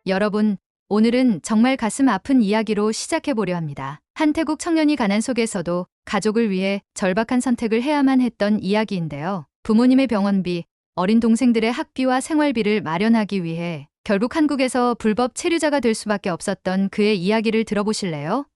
여러분, 오늘은 정말 가슴 아픈 이야기로 시작해 보려 합니다. 한 태국 청년이 가난 속에서도 가족을 위해 절박한 선택을 해야만 했던 이야기인데요. 부모님의 병원비, 어린 동생들의 학비와 생활비를 마련하기 위해 결국 한국에서 불법 체류자가 될 수밖에 없었던 그의 이야기를 들어보실래요?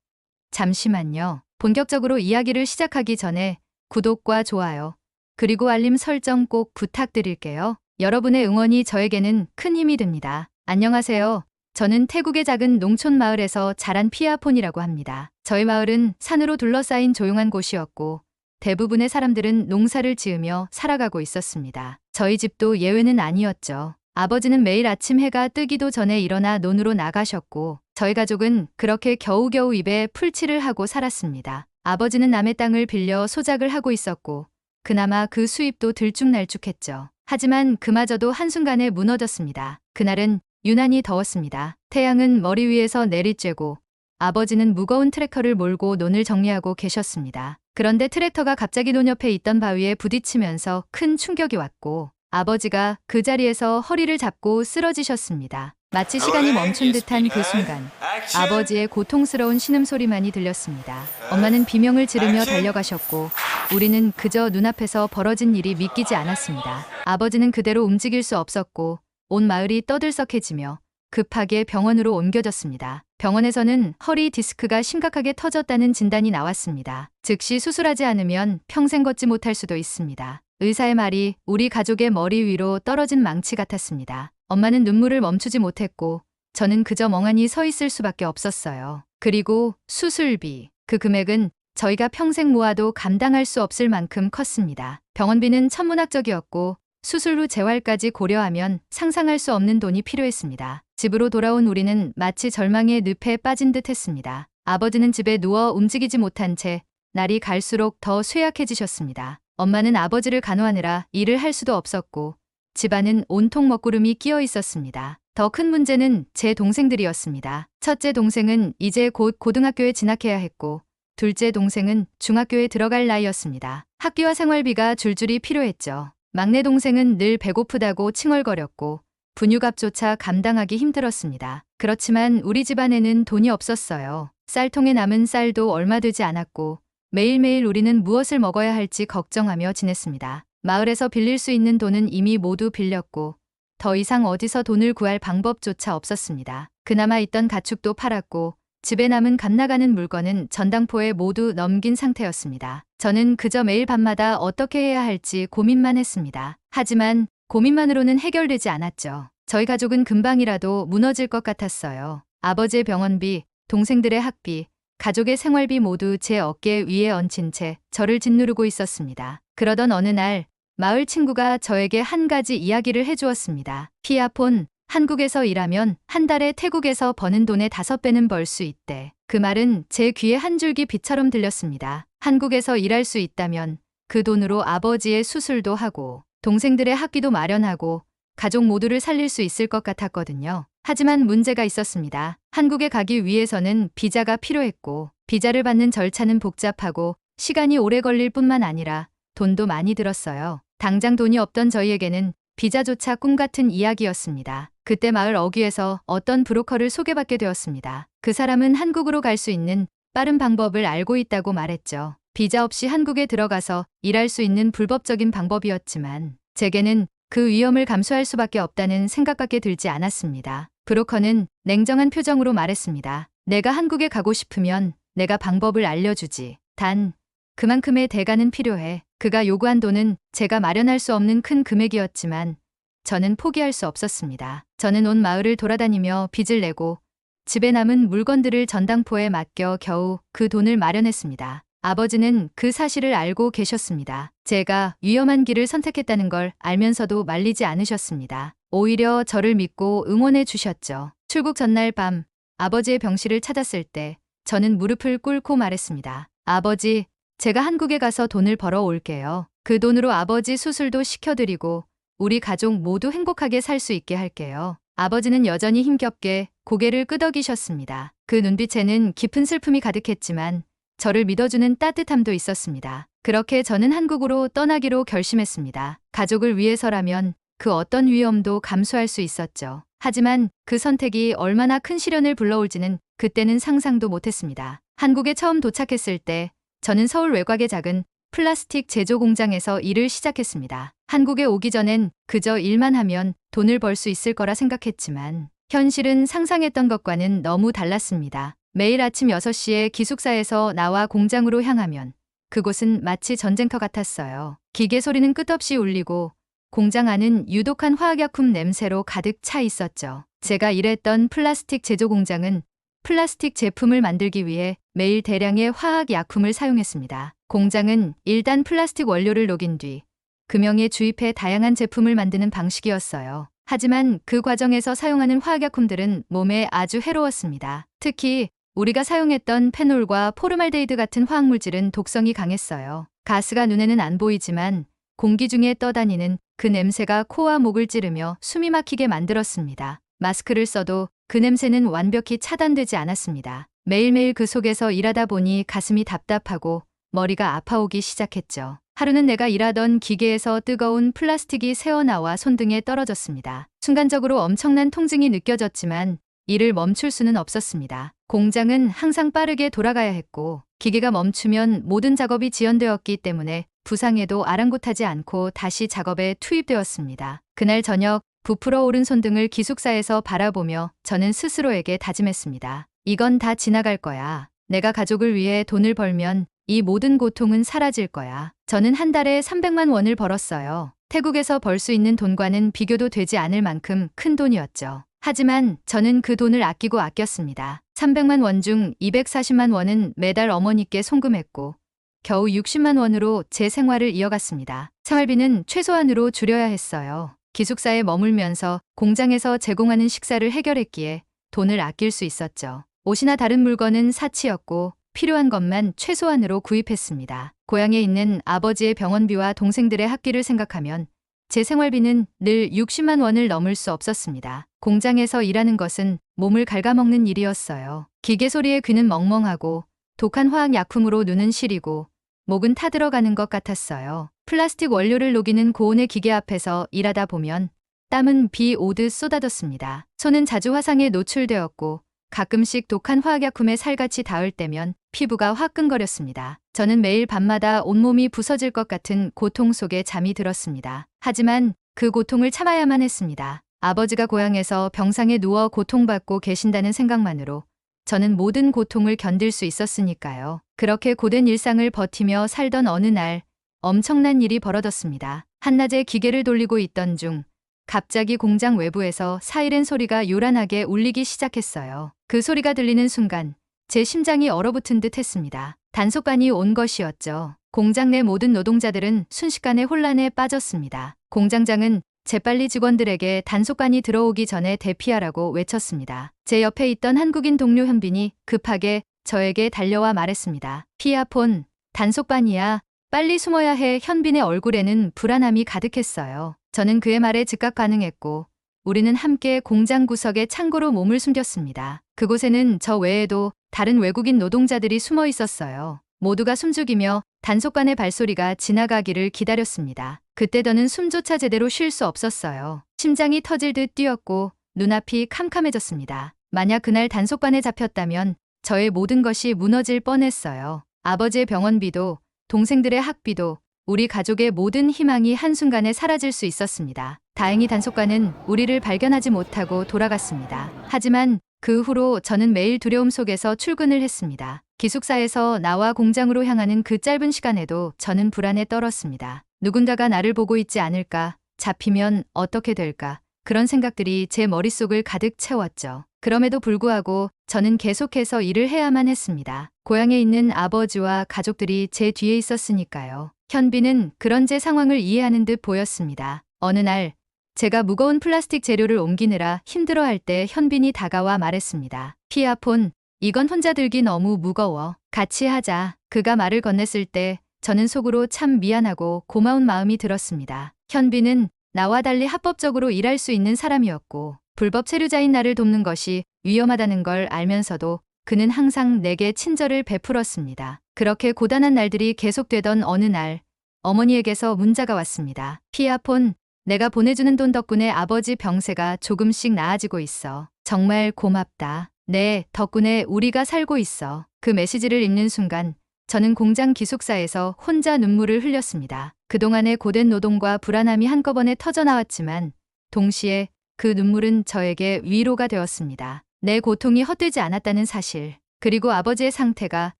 잠시만요. 본격적으로 이야기를 시작하기 전에 구독과 좋아요, 그리고 알림 설정 꼭 부탁드릴게요. 여러분의 응원이 저에게는 큰 힘이 됩니다. 안녕하세요. 저는 태국의 작은 농촌 마을에서 자란 피아폰이라고 합니다. 저희 마을은 산으로 둘러싸인 조용한 곳이었고 대부분의 사람들은 농사를 지으며 살아가고 있었습니다. 저희 집도 예외는 아니었죠. 아버지는 매일 아침 해가 뜨기도 전에 일어나 논으로 나가셨고 저희 가족은 그렇게 겨우겨우 입에 풀칠을 하고 살았습니다. 아버지는 남의 땅을 빌려 소작을 하고 있었고 그나마 그 수입도 들쭉날쭉했죠. 하지만 그마저도 한순간에 무너졌습니다. 그날은 유난히 더웠습니다. 태양은 머리 위에서 내리쬐고 아버지는 무거운 트랙터를 몰고 논을 정리하고 계셨습니다. 그런데 트랙터가 갑자기 논 옆에 있던 바위에 부딪히면서 큰 충격이 왔고 아버지가 그 자리에서 허리를 잡고 쓰러지셨습니다. 마치 시간이 멈춘 듯한 그 순간 아버지의 고통스러운 신음소리만이 들렸습니다. 엄마는 비명을 지르며 달려가셨고 우리는 그저 눈앞에서 벌어진 일이 믿기지 않았습니다. 아버지는 그대로 움직일 수 없었고 온 마을이 떠들썩해지며 급하게 병원으로 옮겨졌습니다. 병원에서는 허리 디스크가 심각하게 터졌다는 진단이 나왔습니다. 즉시 수술하지 않으면 평생 걷지 못할 수도 있습니다. 의사의 말이 우리 가족의 머리 위로 떨어진 망치 같았습니다. 엄마는 눈물을 멈추지 못했고 저는 그저 멍하니 서 있을 수밖에 없었어요. 그리고 수술비, 그 금액은 저희가 평생 모아도 감당할 수 없을 만큼 컸습니다. 병원비는 천문학적이었고 수술 후 재활까지 고려하면 상상할 수 없는 돈이 필요했습니다. 집으로 돌아온 우리는 마치 절망의 늪에 빠진 듯 했습니다. 아버지는 집에 누워 움직이지 못한 채 날이 갈수록 더 쇠약해지셨습니다. 엄마는 아버지를 간호하느라 일을 할 수도 없었고 집안은 온통 먹구름이 끼어 있었습니다. 더 큰 문제는 제 동생들이었습니다. 첫째 동생은 이제 곧 고등학교에 진학해야 했고 둘째 동생은 중학교에 들어갈 나이였습니다. 학비와 생활비가 줄줄이 필요했죠. 막내 동생은 늘 배고프다고 칭얼거렸고 분유값조차 감당하기 힘들었습니다. 그렇지만 우리 집안에는 돈이 없었어요. 쌀통에 남은 쌀도 얼마 되지 않았고 매일매일 우리는 무엇을 먹어야 할지 걱정하며 지냈습니다. 마을에서 빌릴 수 있는 돈은 이미 모두 빌렸고 더 이상 어디서 돈을 구할 방법조차 없었습니다. 그나마 있던 가축도 팔았고 집에 남은 갓나가는 물건은 전당포에 모두 넘긴 상태였습니다. 저는 그저 매일 밤마다 어떻게 해야 할지 고민만 했습니다. 하지만 고민만으로는 해결되지 않았죠. 저희 가족은 금방이라도 무너질 것 같았어요. 아버지의 병원비, 동생들의 학비, 가족의 생활비 모두 제 어깨 위에 얹힌 채 저를 짓누르고 있었습니다. 그러던 어느 날 마을 친구가 저에게 한 가지 이야기를 해주었습니다. 피아폰, 한국에서 일하면 한 달에 태국에서 버는 돈의 5배는 벌 수 있대. 그 말은 제 귀에 한 줄기 빛처럼 들렸습니다. 한국에서 일할 수 있다면 그 돈으로 아버지의 수술도 하고 동생들의 학비도 마련하고 가족 모두를 살릴 수 있을 것 같았거든요. 하지만 문제가 있었습니다. 한국에 가기 위해서는 비자가 필요했고 비자를 받는 절차는 복잡하고 시간이 오래 걸릴 뿐만 아니라 돈도 많이 들었어요. 당장 돈이 없던 저희에게는 비자조차 꿈같은 이야기였습니다. 그때 마을 어귀에서 어떤 브로커를 소개받게 되었습니다. 그 사람은 한국으로 갈 수 있는 빠른 방법을 알고 있다고 말했죠. 비자 없이 한국에 들어가서 일할 수 있는 불법적인 방법이었지만 제게는 그 위험을 감수할 수밖에 없다는 생각밖에 들지 않았습니다. 브로커는 냉정한 표정으로 말했습니다. 내가 한국에 가고 싶으면 내가 방법을 알려주지. 단, 그만큼의 대가는 필요해. 그가 요구한 돈은 제가 마련할 수 없는 큰 금액이었지만 저는 포기할 수 없었습니다. 저는 온 마을을 돌아다니며 빚을 내고 집에 남은 물건들을 전당포에 맡겨 겨우 그 돈을 마련했습니다. 아버지는 그 사실을 알고 계셨습니다. 제가 위험한 길을 선택했다는 걸 알면서도 말리지 않으셨습니다. 오히려 저를 믿고 응원해 주셨죠. 출국 전날 밤 아버지의 병실을 찾았을 때 저는 무릎을 꿇고 말했습니다. 아버지, 제가 한국에 가서 돈을 벌어 올게요. 그 돈으로 아버지 수술도 시켜드리고 우리 가족 모두 행복하게 살 수 있게 할게요. 아버지는 여전히 힘겹게 고개를 끄덕이셨습니다. 그 눈빛에는 깊은 슬픔이 가득했지만 저를 믿어주는 따뜻함도 있었습니다. 그렇게 저는 한국으로 떠나기로 결심했습니다. 가족을 위해서라면 그 어떤 위험도 감수할 수 있었죠. 하지만 그 선택이 얼마나 큰 시련을 불러올지는 그때는 상상도 못했습니다. 한국에 처음 도착했을 때 저는 서울 외곽의 작은 플라스틱 제조 공장에서 일을 시작했습니다. 한국에 오기 전엔 그저 일만 하면 돈을 벌 수 있을 거라 생각했지만 현실은 상상했던 것과는 너무 달랐습니다. 매일 아침 6시에 기숙사에서 나와 공장으로 향하면 그곳은 마치 전쟁터 같았어요. 기계 소리는 끝없이 울리고 공장 안은 유독한 화학약품 냄새로 가득 차 있었죠. 제가 일했던 플라스틱 제조 공장은 플라스틱 제품을 만들기 위해 매일 대량의 화학약품을 사용했습니다. 공장은 1단 플라스틱 원료를 녹인 뒤 금형에 주입해 다양한 제품을 만드는 방식이었어요. 하지만 그 과정에서 사용하는 화학약품들은 몸에 아주 해로웠습니다. 특히 우리가 사용했던 페놀과 포르말데이드 같은 화학물질은 독성이 강했어요. 가스가 눈에는 안 보이지만 공기 중에 떠다니는 그 냄새가 코와 목을 찌르며 숨이 막히게 만들었습니다. 마스크를 써도 그 냄새는 완벽히 차단되지 않았습니다. 매일매일 그 속에서 일하다 보니 가슴이 답답하고 머리가 아파오기 시작했죠. 하루는 내가 일하던 기계에서 뜨거운 플라스틱이 새어나와 손등에 떨어졌습니다. 순간적으로 엄청난 통증이 느껴졌지만 일을 멈출 수는 없었습니다. 공장은 항상 빠르게 돌아가야 했고 기계가 멈추면 모든 작업이 지연되었기 때문에 부상에도 아랑곳하지 않고 다시 작업에 투입되었습니다. 그날 저녁 부풀어 오른 손등을 기숙사에서 바라보며 저는 스스로에게 다짐했습니다. 이건 다 지나갈 거야. 내가 가족을 위해 돈을 벌면 이 모든 고통은 사라질 거야. 저는 한 달에 300만 원을 벌었어요. 태국에서 벌 수 있는 돈과는 비교도 되지 않을 만큼 큰 돈이었죠. 하지만 저는 그 돈을 아끼고 아꼈습니다. 300만 원 중 240만 원은 매달 어머니께 송금했고 겨우 60만 원으로 제 생활을 이어갔습니다. 생활비는 최소한으로 줄여야 했어요. 기숙사에 머물면서 공장에서 제공하는 식사를 해결했기에 돈을 아낄 수 있었죠. 옷이나 다른 물건은 사치였고 필요한 것만 최소한으로 구입했습니다. 고향에 있는 아버지의 병원비와 동생들의 학비를 생각하면 제 생활비는 늘 60만 원을 넘을 수 없었습니다. 공장에서 일하는 것은 몸을 갉아먹는 일이었어요. 기계 소리에 귀는 멍멍하고 독한 화학약품으로 눈은 시리고 목은 타들어가는 것 같았어요. 플라스틱 원료를 녹이는 고온의 기계 앞에서 일하다 보면 땀은 비 오듯 쏟아졌습니다. 손은 자주 화상에 노출되었고 가끔씩 독한 화학약품에 살같이 닿을 때면 피부가 화끈거렸습니다. 저는 매일 밤마다 온몸이 부서질 것 같은 고통 속에 잠이 들었습니다. 하지만 그 고통을 참아야만 했습니다. 아버지가 고향에서 병상에 누워 고통받고 계신다는 생각만으로 저는 모든 고통을 견딜 수 있었으니까요. 그렇게 고된 일상을 버티며 살던 어느 날 엄청난 일이 벌어졌습니다. 한낮에 기계를 돌리고 있던 중 갑자기 공장 외부에서 사이렌 소리가 요란하게 울리기 시작했어요. 그 소리가 들리는 순간 제 심장이 얼어붙은 듯 했습니다. 단속반이 온 것이었죠. 공장 내 모든 노동자들은 순식간에 혼란에 빠졌습니다. 공장장은 재빨리 직원들에게 단속반이 들어오기 전에 대피하라고 외쳤습니다. 제 옆에 있던 한국인 동료 현빈이 급하게 저에게 달려와 말했습니다. 피아폰, 단속반이야. 빨리 숨어야 해. 현빈의 얼굴에는 불안함이 가득했어요. 저는 그의 말에 즉각 반응했고 우리는 함께 공장 구석의 창고로 몸을 숨겼습니다. 그곳에는 저 외에도 다른 외국인 노동자들이 숨어 있었어요. 모두가 숨죽이며 단속반의 발소리가 지나가기를 기다렸습니다. 그때 저는 숨조차 제대로 쉴 수 없었어요. 심장이 터질 듯 뛰었고 눈앞이 캄캄해졌습니다. 만약 그날 단속반에 잡혔다면 저의 모든 것이 무너질 뻔했어요. 아버지의 병원비도 동생들의 학비도 우리 가족의 모든 희망이 한순간에 사라질 수 있었습니다. 다행히 단속반은 우리를 발견하지 못하고 돌아갔습니다. 하지만 그 후로 저는 매일 두려움 속에서 출근을 했습니다. 기숙사에서 나와 공장으로 향하는 그 짧은 시간에도 저는 불안에 떨었습니다. 누군가가 나를 보고 있지 않을까? 잡히면 어떻게 될까? 그런 생각들이 제 머릿속을 가득 채웠죠. 그럼에도 불구하고 저는 계속해서 일을 해야만 했습니다. 고향에 있는 아버지와 가족들이 제 뒤에 있었으니까요. 현빈은 그런 제 상황을 이해하는 듯 보였습니다. 어느 날 제가 무거운 플라스틱 재료를 옮기느라 힘들어할 때 현빈이 다가와 말했습니다. 피아폰, 이건 혼자 들기 너무 무거워. 같이 하자. 그가 말을 건넸을 때 저는 속으로 참 미안하고 고마운 마음이 들었습니다. 현빈은 나와 달리 합법적으로 일할 수 있는 사람이었고 불법 체류자인 나를 돕는 것이 위험하다는 걸 알면서도 그는 항상 내게 친절을 베풀었습니다. 그렇게 고단한 날들이 계속되던 어느 날 어머니에게서 문자가 왔습니다. 피아폰, 내가 보내주는 돈 덕분에 아버지 병세가 조금씩 나아지고 있어. 정말 고맙다. 네, 덕분에 우리가 살고 있어. 그 메시지를 읽는 순간 저는 공장 기숙사에서 혼자 눈물을 흘렸습니다. 그동안의 고된 노동과 불안함이 한꺼번에 터져나왔지만 동시에 그 눈물은 저에게 위로가 되었습니다. 내 고통이 헛되지 않았다는 사실, 그리고 아버지의 상태가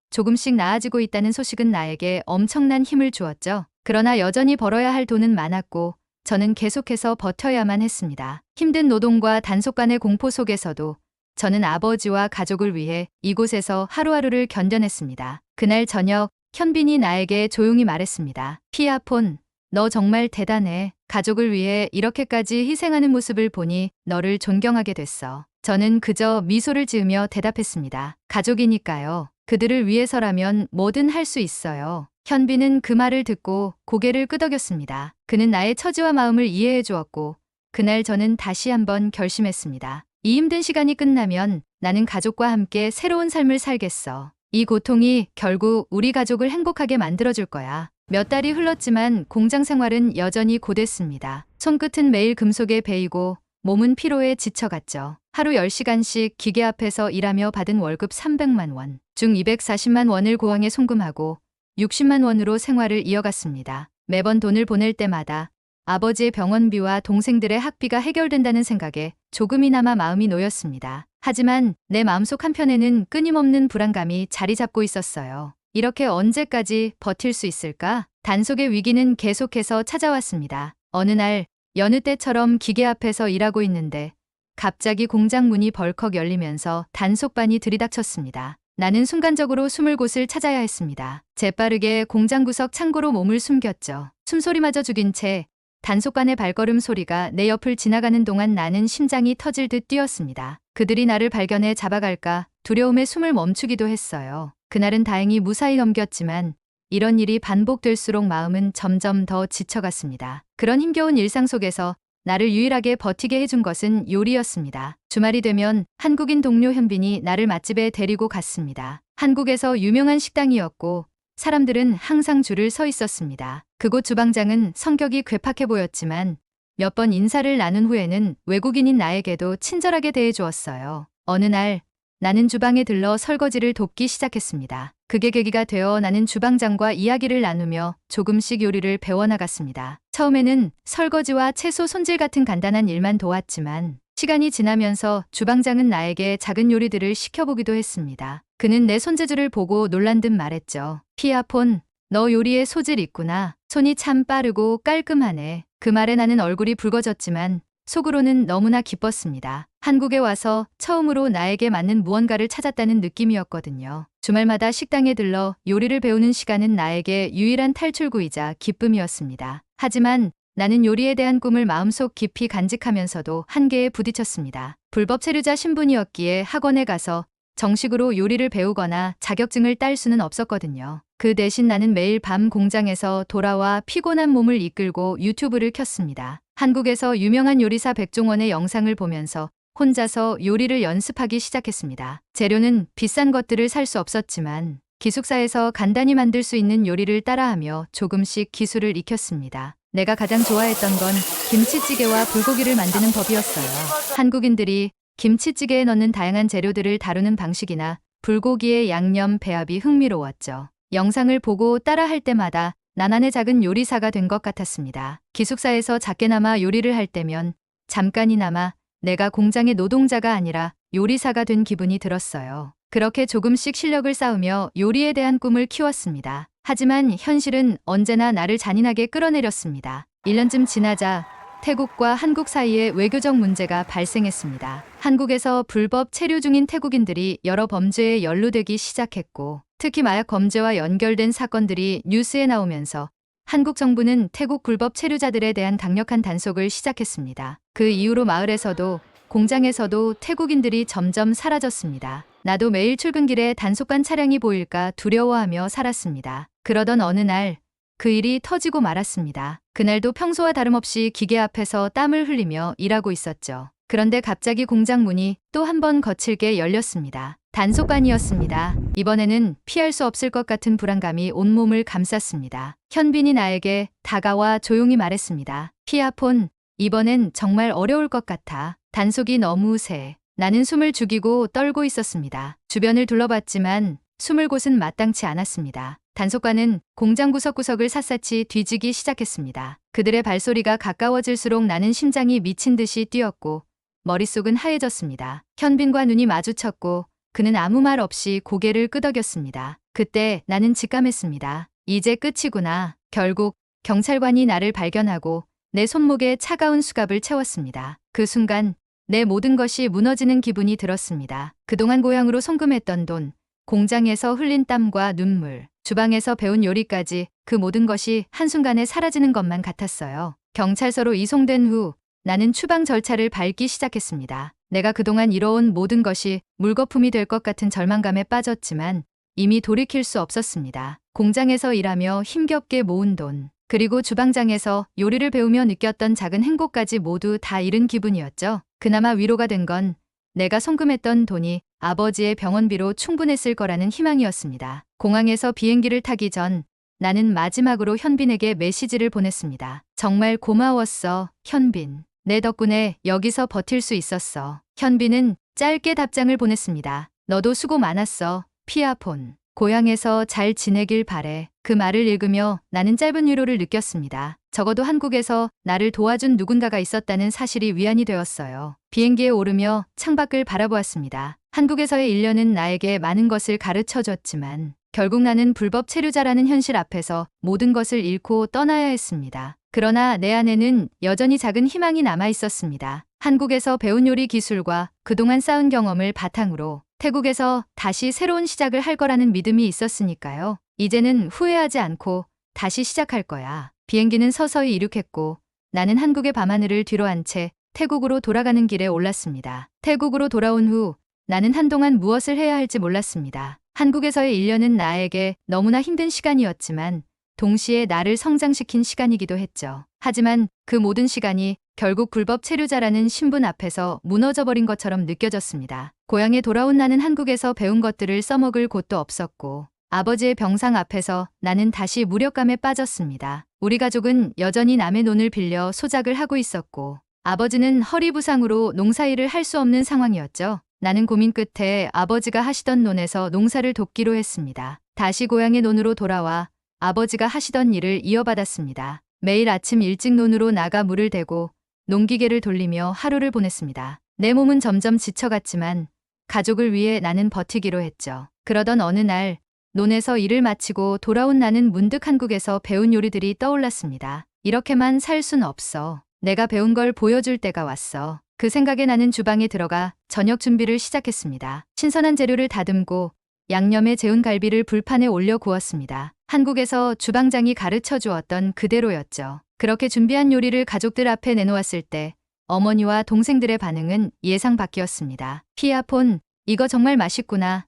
조금씩 나아지고 있다는 소식은 나에게 엄청난 힘을 주었죠. 그러나 여전히 벌어야 할 돈은 많았고 저는 계속해서 버텨야만 했습니다. 힘든 노동과 단속 간의 공포 속에서도 저는 아버지와 가족을 위해 이곳에서 하루하루를 견뎌냈습니다. 그날 저녁 현빈이 나에게 조용히 말했습니다. 피아폰, 너 정말 대단해. 가족을 위해 이렇게까지 희생하는 모습을 보니 너를 존경하게 됐어. 저는 그저 미소를 지으며 대답했습니다. 가족이니까요. 그들을 위해서라면 뭐든 할 수 있어요. 현빈은 그 말을 듣고 고개를 끄덕였습니다. 그는 나의 처지와 마음을 이해해 주었고 그날 저는 다시 한번 결심했습니다. 이 힘든 시간이 끝나면 나는 가족과 함께 새로운 삶을 살겠어. 이 고통이 결국 우리 가족을 행복하게 만들어줄 거야. 몇 달이 흘렀지만 공장 생활은 여전히 고됐습니다. 손끝은 매일 금속에 베이고 몸은 피로에 지쳐갔죠. 하루 10시간씩 기계 앞에서 일하며 받은 월급 300만 원, 중 240만 원을 고항에 송금하고 60만 원으로 생활을 이어갔습니다. 매번 돈을 보낼 때마다 아버지의 병원비와 동생들의 학비가 해결된다는 생각에 조금이나마 마음이 놓였습니다. 하지만 내 마음속 한편에는 끊임없는 불안감이 자리 잡고 있었어요. 이렇게 언제까지 버틸 수 있을까? 단속의 위기는 계속해서 찾아왔습니다. 어느 날 여느 때처럼 기계 앞에서 일하고 있는데 갑자기 공장 문이 벌컥 열리면서 단속반이 들이닥쳤습니다. 나는 순간적으로 숨을 곳을 찾아야 했습니다. 재빠르게 공장 구석 창고로 몸을 숨겼죠. 숨소리마저 죽인 채 단속반의 발걸음 소리가 내 옆을 지나가는 동안 나는 심장이 터질 듯 뛰었습니다. 그들이 나를 발견해 잡아갈까 두려움에 숨을 멈추기도 했어요. 그날은 다행히 무사히 넘겼지만 이런 일이 반복될수록 마음은 점점 더 지쳐갔습니다. 그런 힘겨운 일상 속에서 나를 유일하게 버티게 해준 것은 요리였습니다. 주말이 되면 한국인 동료 현빈이 나를 맛집에 데리고 갔습니다. 한국에서 유명한 식당이었고 사람들은 항상 줄을 서 있었습니다. 그곳 주방장은 성격이 괴팍해 보였지만 몇 번 인사를 나눈 후에는 외국인인 나에게도 친절하게 대해주었어요. 어느 날 나는 주방에 들러 설거지를 돕기 시작했습니다. 그게 계기가 되어 나는 주방장과 이야기를 나누며 조금씩 요리를 배워나갔습니다. 처음에는 설거지와 채소 손질 같은 간단한 일만 도왔지만 시간이 지나면서 주방장은 나에게 작은 요리들을 시켜보기도 했습니다. 그는 내 손재주를 보고 놀란 듯 말했죠. 피아폰, 너 요리에 소질 있구나. 손이 참 빠르고 깔끔하네. 그 말에 나는 얼굴이 붉어졌지만 속으로는 너무나 기뻤습니다. 한국에 와서 처음으로 나에게 맞는 무언가를 찾았다는 느낌이었거든요. 주말마다 식당에 들러 요리를 배우는 시간은 나에게 유일한 탈출구이자 기쁨이었습니다. 하지만 나는 요리에 대한 꿈을 마음속 깊이 간직하면서도 한계에 부딪혔습니다. 불법 체류자 신분이었기에 학원에 가서 정식으로 요리를 배우거나 자격증을 딸 수는 없었거든요. 그 대신 나는 매일 밤 공장에서 돌아와 피곤한 몸을 이끌고 유튜브를 켰습니다. 한국에서 유명한 요리사 백종원의 영상을 보면서 혼자서 요리를 연습하기 시작했습니다. 재료는 비싼 것들을 살 수 없었지만 기숙사에서 간단히 만들 수 있는 요리를 따라하며 조금씩 기술을 익혔습니다. 내가 가장 좋아했던 건 김치찌개와 불고기를 만드는 법이었어요. 한국인들이 김치찌개에 넣는 다양한 재료들을 다루는 방식이나 불고기의 양념 배합이 흥미로웠죠. 영상을 보고 따라할 때마다 나만의 작은 요리사가 된 것 같았습니다. 기숙사에서 작게나마 요리를 할 때면 잠깐이나마 내가 공장의 노동자가 아니라 요리사가 된 기분이 들었어요. 그렇게 조금씩 실력을 쌓으며 요리에 대한 꿈을 키웠습니다. 하지만 현실은 언제나 나를 잔인하게 끌어내렸습니다. 1년쯤 지나자 태국과 한국 사이에 외교적 문제가 발생했습니다. 한국에서 불법 체류 중인 태국인들이 여러 범죄에 연루되기 시작했고 특히 마약 범죄와 연결된 사건들이 뉴스에 나오면서 한국 정부는 태국 불법 체류자들에 대한 강력한 단속을 시작했습니다. 그 이후로 마을에서도 공장에서도 태국인들이 점점 사라졌습니다. 나도 매일 출근길에 단속반 차량이 보일까 두려워하며 살았습니다. 그러던 어느 날 그 일이 터지고 말았습니다. 그날도 평소와 다름없이 기계 앞에서 땀을 흘리며 일하고 있었죠. 그런데 갑자기 공장 문이 또 한 번 거칠게 열렸습니다. 단속반이었습니다. 이번에는 피할 수 없을 것 같은 불안감이 온몸을 감쌌습니다. 현빈이 나에게 다가와 조용히 말했습니다. 피아폰, 이번엔 정말 어려울 것 같아. 단속이 너무 세. 나는 숨을 죽이고 떨고 있었습니다. 주변을 둘러봤지만 숨을 곳은 마땅치 않았습니다. 단속관은 공장 구석구석을 샅샅이 뒤지기 시작했습니다. 그들의 발소리가 가까워질수록 나는 심장이 미친 듯이 뛰었고 머릿속은 하얘졌습니다. 현빈과 눈이 마주쳤고 그는 아무 말 없이 고개를 끄덕였습니다. 그때 나는 직감했습니다. 이제 끝이구나. 결국 경찰관이 나를 발견하고 내 손목에 차가운 수갑을 채웠습니다. 그 순간 내 모든 것이 무너지는 기분이 들었습니다. 그동안 고향으로 송금했던 돈, 공장에서 흘린 땀과 눈물, 주방에서 배운 요리까지 그 모든 것이 한순간에 사라지는 것만 같았어요. 경찰서로 이송된 후 나는 추방 절차를 밟기 시작했습니다. 내가 그동안 이뤄온 모든 것이 물거품이 될 것 같은 절망감에 빠졌지만 이미 돌이킬 수 없었습니다. 공장에서 일하며 힘겹게 모은 돈, 그리고 주방장에서 요리를 배우며 느꼈던 작은 행복까지 모두 다 잃은 기분이었죠. 그나마 위로가 된 건 내가 송금했던 돈이 아버지의 병원비로 충분했을 거라는 희망이었습니다. 공항에서 비행기를 타기 전 나는 마지막으로 현빈에게 메시지를 보냈습니다. 정말 고마웠어, 현빈. 내 덕분에 여기서 버틸 수 있었어. 현빈은 짧게 답장을 보냈습니다. 너도 수고 많았어, 피아폰. 고향에서 잘 지내길 바래. 그 말을 읽으며 나는 짧은 위로를 느꼈습니다. 적어도 한국에서 나를 도와준 누군가가 있었다는 사실이 위안이 되었어요. 비행기에 오르며 창밖을 바라보았습니다. 한국에서의 1년은 나에게 많은 것을 가르쳐줬지만 결국 나는 불법 체류자라는 현실 앞에서 모든 것을 잃고 떠나야 했습니다. 그러나 내 안에는 여전히 작은 희망이 남아 있었습니다. 한국에서 배운 요리 기술과 그동안 쌓은 경험을 바탕으로 태국에서 다시 새로운 시작을 할 거라는 믿음이 있었으니까요. 이제는 후회하지 않고 다시 시작할 거야. 비행기는 서서히 이륙했고 나는 한국의 밤하늘을 뒤로한 채 태국으로 돌아가는 길에 올랐습니다. 태국으로 돌아온 후 나는 한동안 무엇을 해야 할지 몰랐습니다. 한국에서의 1년은 나에게 너무나 힘든 시간이었지만 동시에 나를 성장시킨 시간이기도 했죠. 하지만 그 모든 시간이 결국 불법 체류자라는 신분 앞에서 무너져버린 것처럼 느껴졌습니다. 고향에 돌아온 나는 한국에서 배운 것들을 써먹을 곳도 없었고 아버지의 병상 앞에서 나는 다시 무력감에 빠졌습니다. 우리 가족은 여전히 남의 논을 빌려 소작을 하고 있었고 아버지는 허리 부상으로 농사일을 할 수 없는 상황이었죠. 나는 고민 끝에 아버지가 하시던 논에서 농사를 돕기로 했습니다. 다시 고향의 논으로 돌아와 아버지가 하시던 일을 이어받았습니다. 매일 아침 일찍 논으로 나가 물을 대고 농기계를 돌리며 하루를 보냈습니다. 내 몸은 점점 지쳐갔지만 가족을 위해 나는 버티기로 했죠. 그러던 어느 날 논에서 일을 마치고 돌아온 나는 문득 한국에서 배운 요리들이 떠올랐습니다. 이렇게만 살 순 없어. 내가 배운 걸 보여줄 때가 왔어. 그 생각에 나는 주방에 들어가 저녁 준비를 시작했습니다. 신선한 재료를 다듬고 양념에 재운 갈비를 불판에 올려 구웠습니다. 한국에서 주방장이 가르쳐 주었던 그대로였죠. 그렇게 준비한 요리를 가족들 앞에 내놓았을 때 어머니와 동생들의 반응은 예상 밖이었습니다. 피아폰, 이거 정말 맛있구나.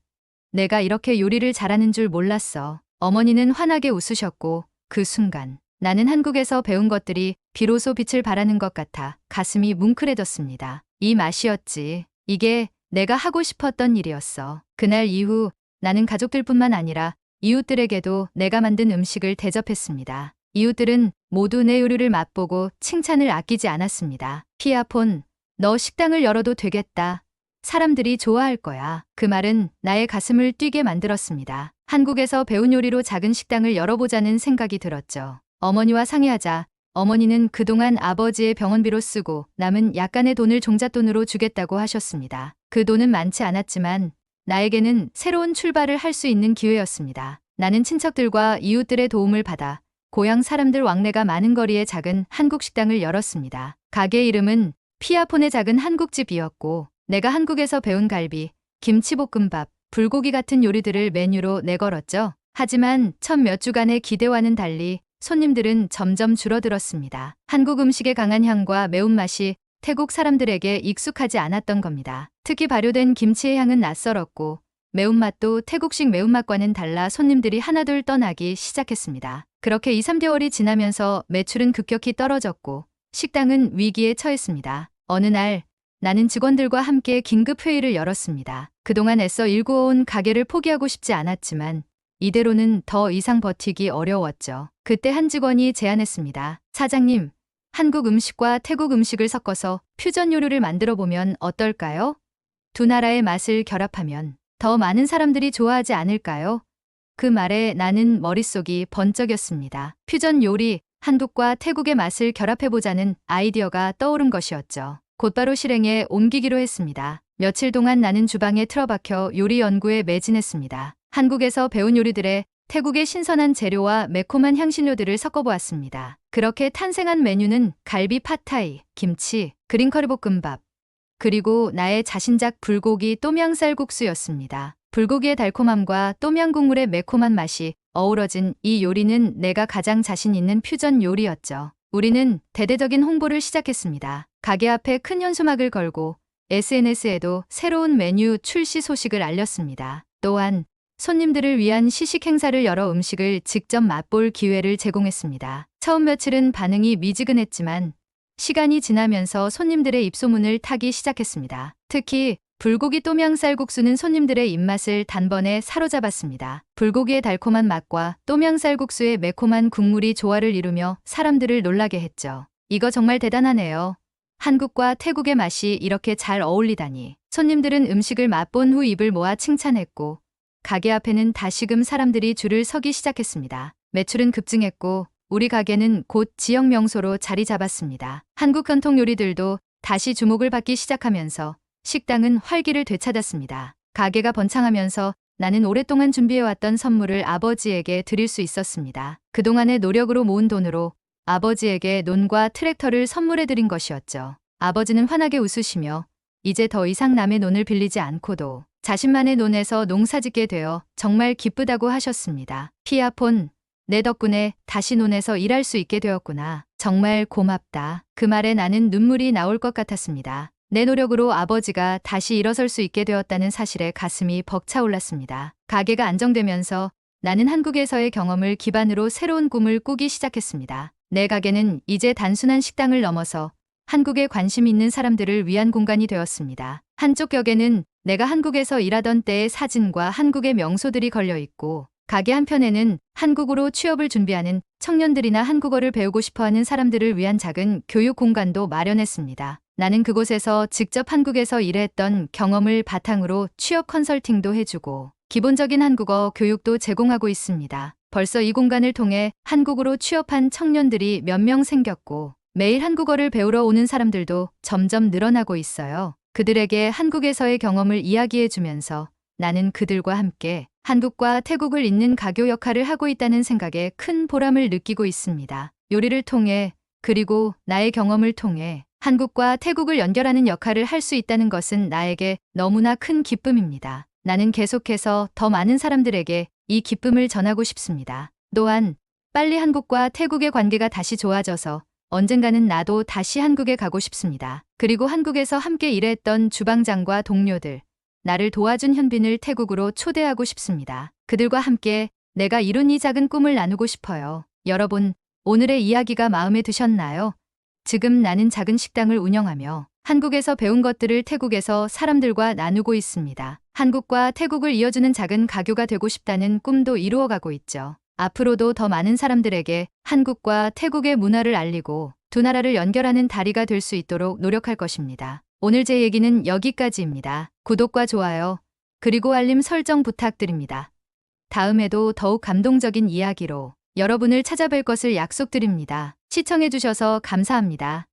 내가 이렇게 요리를 잘하는 줄 몰랐어. 어머니는 환하게 웃으셨고 그 순간 나는 한국에서 배운 것들이 비로소 빛을 발하는 것 같아 가슴이 뭉클해졌습니다. 이 맛이었지. 이게 내가 하고 싶었던 일이었어. 그날 이후 나는 가족들뿐만 아니라 이웃들에게도 내가 만든 음식을 대접했습니다. 이웃들은 모두 내 요리를 맛보고 칭찬을 아끼지 않았습니다. 피아폰, 너 식당을 열어도 되겠다. 사람들이 좋아할 거야. 그 말은 나의 가슴을 뛰게 만들었습니다. 한국에서 배운 요리로 작은 식당을 열어보자는 생각이 들었죠. 어머니와 상의하자 어머니는 그동안 아버지의 병원비로 쓰고 남은 약간의 돈을 종잣돈으로 주겠다고 하셨습니다. 그 돈은 많지 않았지만 나에게는 새로운 출발을 할 수 있는 기회였습니다. 나는 친척들과 이웃들의 도움을 받아 고향 사람들 왕래가 많은 거리에 작은 한국 식당을 열었습니다. 가게 이름은 피아폰의 작은 한국집이었고 내가 한국에서 배운 갈비, 김치볶음밥, 불고기 같은 요리들을 메뉴로 내걸었죠. 하지만 첫 몇 주간의 기대와는 달리 손님들은 점점 줄어들었습니다. 한국 음식의 강한 향과 매운맛이 태국 사람들에게 익숙하지 않았던 겁니다. 특히 발효된 김치의 향은 낯설었고 매운맛도 태국식 매운맛과는 달라 손님들이 하나둘 떠나기 시작했습니다. 그렇게 2, 3개월이 지나면서 매출은 급격히 떨어졌고 식당은 위기에 처했습니다. 어느 날 나는 직원들과 함께 긴급 회의를 열었습니다. 그동안 애써 일구어온 가게를 포기하고 싶지 않았지만 이대로는 더 이상 버티기 어려웠죠. 그때 한 직원이 제안했습니다. 사장님, 한국 음식과 태국 음식을 섞어서 퓨전 요리를 만들어 보면 어떨까요? 두 나라의 맛을 결합하면 더 많은 사람들이 좋아하지 않을까요? 그 말에 나는 머릿속이 번쩍였습니다. 퓨전 요리, 한국과 태국의 맛을 결합해보자는 아이디어가 떠오른 것이었죠. 곧바로 실행에 옮기기로 했습니다. 며칠 동안 나는 주방에 틀어박혀 요리 연구에 매진했습니다. 한국에서 배운 요리들에 태국의 신선한 재료와 매콤한 향신료들을 섞어보았습니다. 그렇게 탄생한 메뉴는 갈비 팟타이, 김치, 그린커리 볶음밥, 그리고 나의 자신작 불고기 똠양쌀국수였습니다. 불고기의 달콤함과 똠양 국물의 매콤한 맛이 어우러진 이 요리는 내가 가장 자신 있는 퓨전 요리였죠. 우리는 대대적인 홍보를 시작했습니다. 가게 앞에 큰 현수막을 걸고 SNS에도 새로운 메뉴 출시 소식을 알렸습니다. 또한 손님들을 위한 시식 행사를 열어 음식을 직접 맛볼 기회를 제공했습니다. 처음 며칠은 반응이 미지근했지만 시간이 지나면서 손님들의 입소문을 타기 시작했습니다. 특히 불고기 똠양쌀국수는 손님들의 입맛을 단번에 사로잡았습니다. 불고기의 달콤한 맛과 똠양쌀국수의 매콤한 국물이 조화를 이루며 사람들을 놀라게 했죠. 이거 정말 대단하네요. 한국과 태국의 맛이 이렇게 잘 어울리다니. 손님들은 음식을 맛본 후 입을 모아 칭찬했고 가게 앞에는 다시금 사람들이 줄을 서기 시작했습니다. 매출은 급증했고 우리 가게는 곧 지역 명소로 자리 잡았습니다. 한국 전통 요리들도 다시 주목을 받기 시작하면서 식당은 활기를 되찾았습니다. 가게가 번창하면서 나는 오랫동안 준비해왔던 선물을 아버지에게 드릴 수 있었습니다. 그동안의 노력으로 모은 돈으로 아버지에게 논과 트랙터를 선물해드린 것이었죠. 아버지는 환하게 웃으시며 이제 더 이상 남의 논을 빌리지 않고도 자신만의 논에서 농사짓게 되어 정말 기쁘다고 하셨습니다. 피아폰, 내 덕분에 다시 논에서 일할 수 있게 되었구나. 정말 고맙다. 그 말에 나는 눈물이 나올 것 같았습니다. 내 노력으로 아버지가 다시 일어설 수 있게 되었다는 사실에 가슴이 벅차올랐습니다. 가게가 안정되면서 나는 한국에서의 경험을 기반으로 새로운 꿈을 꾸기 시작했습니다. 내 가게는 이제 단순한 식당을 넘어서 한국에 관심 있는 사람들을 위한 공간이 되었습니다. 한쪽 벽에는 내가 한국에서 일하던 때의 사진과 한국의 명소들이 걸려 있고 가게 한편에는 한국으로 취업을 준비하는 청년들이나 한국어를 배우고 싶어하는 사람들을 위한 작은 교육 공간도 마련했습니다. 나는 그곳에서 직접 한국에서 일했던 경험을 바탕으로 취업 컨설팅도 해주고 기본적인 한국어 교육도 제공하고 있습니다. 벌써 이 공간을 통해 한국으로 취업한 청년들이 몇 명 생겼고 매일 한국어를 배우러 오는 사람들도 점점 늘어나고 있어요. 그들에게 한국에서의 경험을 이야기해주면서 나는 그들과 함께 한국과 태국을 잇는 가교 역할을 하고 있다는 생각에 큰 보람을 느끼고 있습니다. 요리를 통해 그리고 나의 경험을 통해 한국과 태국을 연결하는 역할을 할 수 있다는 것은 나에게 너무나 큰 기쁨입니다. 나는 계속해서 더 많은 사람들에게 이 기쁨을 전하고 싶습니다. 또한 빨리 한국과 태국의 관계가 다시 좋아져서 언젠가는 나도 다시 한국에 가고 싶습니다. 그리고 한국에서 함께 일했던 주방장과 동료들, 나를 도와준 현빈을 태국으로 초대하고 싶습니다. 그들과 함께 내가 이룬 이 작은 꿈을 나누고 싶어요. 여러분, 오늘의 이야기가 마음에 드셨나요? 지금 나는 작은 식당을 운영하며 한국에서 배운 것들을 태국에서 사람들과 나누고 있습니다. 한국과 태국을 이어주는 작은 가교가 되고 싶다는 꿈도 이루어가고 있죠. 앞으로도 더 많은 사람들에게 한국과 태국의 문화를 알리고 두 나라를 연결하는 다리가 될 수 있도록 노력할 것입니다. 오늘 제 얘기는 여기까지입니다. 구독과 좋아요, 그리고 알림 설정 부탁드립니다. 다음에도 더욱 감동적인 이야기로 여러분을 찾아뵐 것을 약속드립니다. 시청해주셔서 감사합니다.